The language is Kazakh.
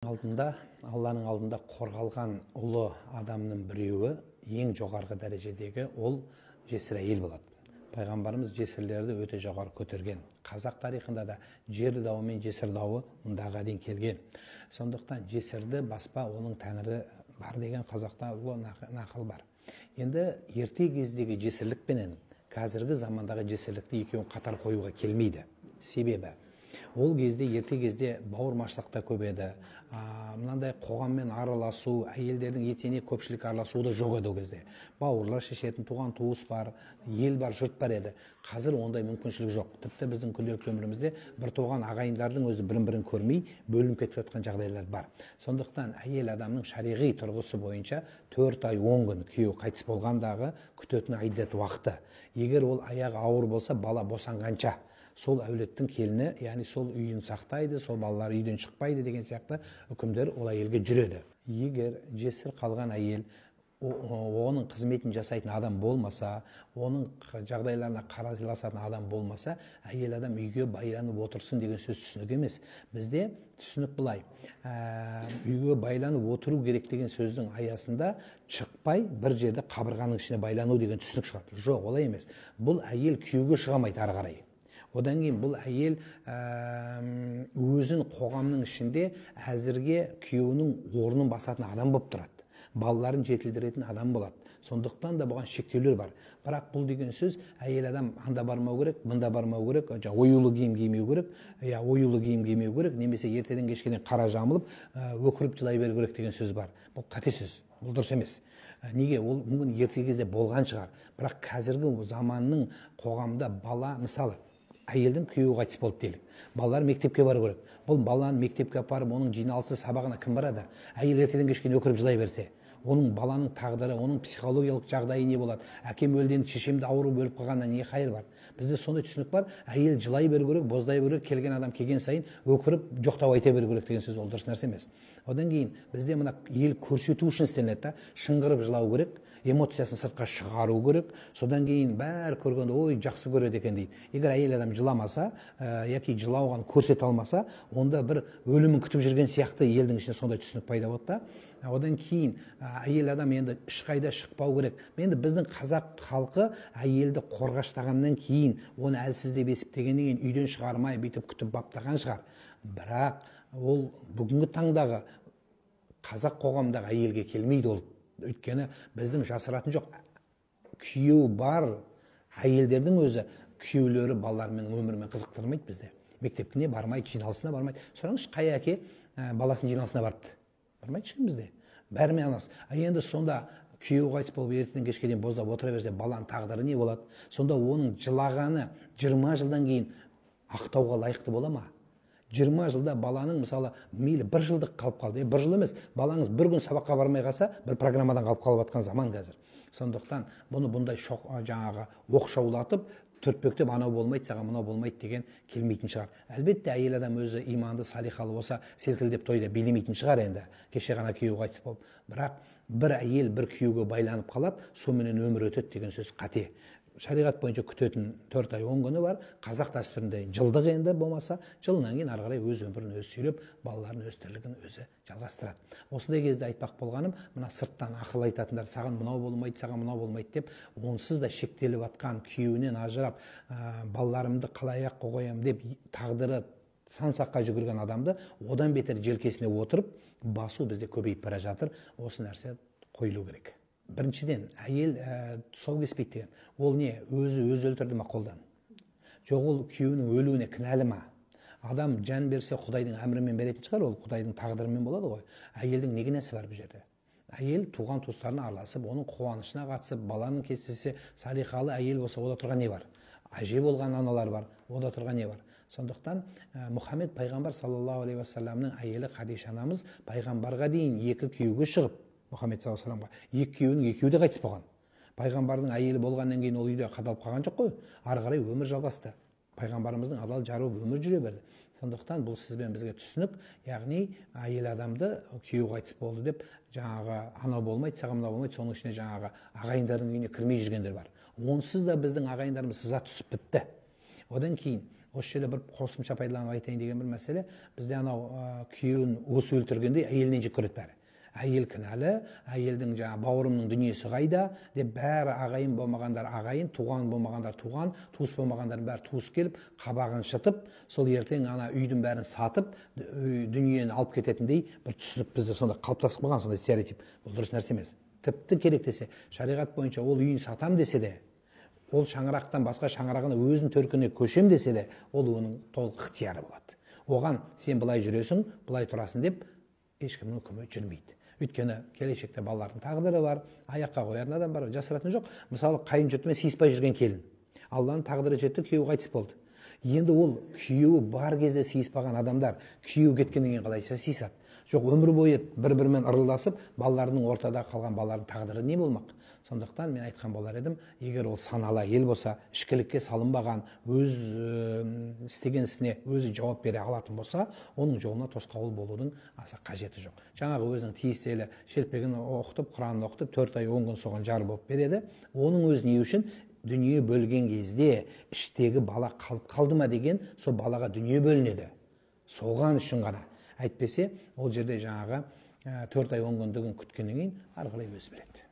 алдында, Алланың алдында қорғалған ұлы адамның біреуі, ең жоғарғы дәрежедегі ол жесір әйел болады. Пайғамбарымыз жесірлерді өте жоғары көтерген. Қазақ тарихында да жер дауы мен жесір дауы мұндаға дейін келген. Сондықтан жесірді баспа оның тәңірі бар деген қазақта ұлы нақыл бар. Енді ерте кездегі жесірлікпенен қазіргі замандағы жесірлікті екеуін қатар қоюға келмейді. Себебі ол кезде, ерте кезде бауырмашылық та көп еді. Мынандай қоғаммен араласу, әйелдердің етене көпшілік араласуы да жоқ еді ол кезде. Бауырлар шешетін, туған туыс бар, ел бар, жұрт бар еді. Қазір ондай мүмкіншілік жоқ. Тіпті біздің күнделікті өмірімізде бір туған ағайындардың өзі бірін-бірін көрмей бөлініп кетіп жатқан жағдайлар бар. Сондықтан әйел адамның шариғи тұрғысы бойынша 4 ай 10 күн күйеуі қайтыс болғандағы күтетін айдет уақыты. Егер ол аяғы ауыр болса, бала босанғанша сол әулеттің келіні, яғни сол үйін сақтайды, сол балалар үйден шықпайды деген сияқты үкімдер ол әйелге жүреді. Егер жесір қалған әйел оның қызметін жасайтын адам болмаса, оның жағдайларына қарайласатын адам болмаса, әйел адам үйге байланып отырсын деген сөз түсінік емес. Бізде түсінік былай: үйге байланып отыру керек деген сөздің аясында шықпай бір жерде қабырғаның ішіне байлану деген түсінік шығады. Жоқ, олай емес. Бұл әйел күйеуге шыға алмайды ары қарай. Одан кейін бұл әйел өзін қоғамның ішінде әзірге күйеуінің орнын басатын адам болып тұрады. Балаларын жетілдіретін адам болады. Сондықтан да бұған шектеулер бар. Бірақ бұл деген сөз әйел адам анда бармау керек, бұнда бармау керек, оюлы киім кимеу керек, оюлы киім кимеу керек, немесе ертеден кешке дейін қара жамылып, өкіріп жылай беру керек деген сөз бар. Бұл қате сөз. Бұл дұрыс емес. Неге? Ол мүмкін ерте кезде болған шығар. Бірақ қазіргі заманның қоғамда бала, мысалы, әйелдің күйеуі қайтыс болды делік. Балалар мектепке бару керек. Бұл баланы мектепке апарып, оның жиналысы, сабағына кім барады? Әйел ертеден кешке өкіріп жылай берсе, оның баланың тағдыры, оның психологиялық жағдайы не болады? Әкем өлді, шешемді ауырып өліп қалғаннан не қайыр бар? Бізде сондай түсінік бар. Әйел жылай беру керек, боздай беру керек, келген адам келген сайын өкіріп жоқтау айта беру керек деген сөз ол дұрыс нәрсе емес. Одан кейін бізде мына ел көрсету үшін істелінеді, шыңғырып жылау керек, эмоциясын сыртқа шығару керек. Содан кейін бәрі көргенде ой жақсы көреді екен дейді. Егер әйел адам жыламаса, яки жылауған көрсете алмаса, онда бір өлімін күтіп жүрген сияқты елдің ішінде сондай түсінік пайда болды да. Одан кейін әйел адам енді ешқайда шықпау керек. Енді біздің қазақ халқы әйелді қорғаштағаннан кейін, оны әлсіз деп есептегеннен кейін үйден шығармай бүйтіп күтіп баптаған шығар. Бірақ ол бүгінгі таңдағы қазақ қоғамындағы әйелге келмейді ол. Өйткені біздің жасыратын жоқ. Күйеу бар әйелдердің өзі күйеулері балаларымен өмірмен қызықтырмайды бізде. Мектепіне бармайды, жиналысына бармайды. Сұраңызшы, қай әке баласының жиналысына барыпты? Бармайды ешкім бізде. Бәрімен анасы. Енді сонда күйеу қайтыс болып ертеден кешке дейін боздап отыра берсе, баланың тағдыры не болады? Сонда оның жылағаны 20 жылдан кейін ақтауға лайықты бола ма? 20 жылда баланың, мысалы, мейлі 1 жылдық қалып қалды. 1 жыл емес, балаңыз 1 күн сабаққа бармай қалса, бір программадан қалып қалып жатқан заман қазір. Сондықтан бұны бұндай жаңағы оқшаулатып, төртпектеп анау болмайды, саған мынау болмайды деген келмейтін шығар. Әлбетте әйел адам өзі иманды, салиқалы болса, селкілдеп тойда билемейтін шығар енді. Кеше ғана күйеуі қайтыс болып. Бірақ бір әйел бір күйеуге байланып қалады, сонымен өмір өтеді деген сөз қате. Шариғат бойынша күтетін 4 ай 10 күні бар. Қазақ дәстүрінде жылдық енді болмаса, жылынан кейін ары қарай өз өмірін өзі сүйлеп, балаларын өз тірлігін өзі жалғастырады. Осындай кезде айтпақ болғаным, мына сырттан ақыл айтатындар, саған мынау болмайды, саған мынау болмайды деп, онсыз да шектеліп атқан күйеуінен ажырап, балаларымды қалай ақ қоям деп тағдыры сан саққа жүгірген адамды одан бетер желкесіне отырып басу бізде көбейіп бара жатыр. Осы нәрсе қойылу керек. Біріншіден, әйел тұсау кеспейді деген. Ол не? Өзі өлтірді ма қолдан? Жоқ, ол күйеуінің өлуіне кінәлі ма? Адам жан берсе Құдайдың әмірімен беретін шығар, ол Құдайдың тағдырымен болады ғой. Әйелдің не кінәсі бар бұл жерде? Әйел туған туыстарына араласып, оның қуанышына қатысып, баланың кестесі салиқалы әйел болса, ода тұрған не бар? Әже болған аналар бар, ода тұрған не бар? Сондықтан Мұхаммед пайғамбар саллаллаху алейхи уассаламның әйелі Хадиша анамыз пайғамбарға дейін 2 күйеуге шығып, Мұхаммед саллаллаху алейхи уассаламға, 2 күйеуінің екеуі де қайтыс болған. Пайғамбардың әйелі болғаннан кейін ол үйде қадалып қалған жоқ қой. Ары қарай өмір жалғасты. Пайғамбарымыздың адал жары болып өмір жүре берді. Сондықтан бұл сізбен бізге түсінік, яғни әйел адамды күйеу қайтыс болды деп жаңағы анау болмайды, саған мынау болмайды, соның ішіне жаңағы ағайындардың үйіне кірмей жүргендер бар. Онсыз да біздің ағайындарымыз сызат түсіп бітті. Одан кейін осы жерде бір қосымша пайдаланып айтайын деген бір мәселе, бізде анау күйеуін осы өлтіргенде әйелінен жек көреді бәрі. Әйел кінәлі, әйелдің жаңа бауырымның дүниесі қайда деп бәрі ағайын болмағандар ағайын, туған болмағандар туған, туыс болмағандардың бәрі туыс келіп, қабағын шытып, сол ертең ана үйдің бәрін сатып, дүниені алып кететіндей бір түсінік бізде сонда қалыптасып қалған, сондай стереотип. Бұл дұрыс нәрсе емес. Тіпті керек десе, шариғат бойынша ол үйін сатам десе де, ол шаңырақтан басқа шаңырағына өзінің төркініне көшем десе де, ол оның толық ықтияры болады. Оған сен былай жүресің, былай тұрасың деп ешкімнің үкімі жүрмейді. Өйткені келешекте балалардың тағдыры бар, аяққа қоятын адам бар, жасыратын жоқ. Мысалы, қайын жұртымен сыйыспай жүрген келін. Алланың тағдыры жетті, күйеуі қайтыс болды. Енді ол күйеуі бар кезде сыйыспаған адамдар күйеуі кеткеннен кейін қалайша сыйысады? Жоқ, өмір бойы бір-бірімен ырылдасып, балаларының ортада қалған балалардың тағдыры не болмақ? Сондықтан мен айтқан болар едім, егер ол саналы әйел болса, ішкілікке салынбаған, өз істеген ісіне өзі жауап бере алатын болса, оның жолына тосқауыл болудың аса қажеті жоқ. Жаңағы өзінің тиістелі шелпегін оқытып, Құранын оқытып, 4 ай 10 күн соған жар болып береді. Оның өз не үшін? Дүние бөлген кезде іштегі бала қалып қалды ма деген, сол балаға дүние бөлінеді. Соған үшін ғана. Әйтпесе, ол жерде жаңағы 4 ай 10 күндігін күткеннен кейін ары қарай өзі біледі.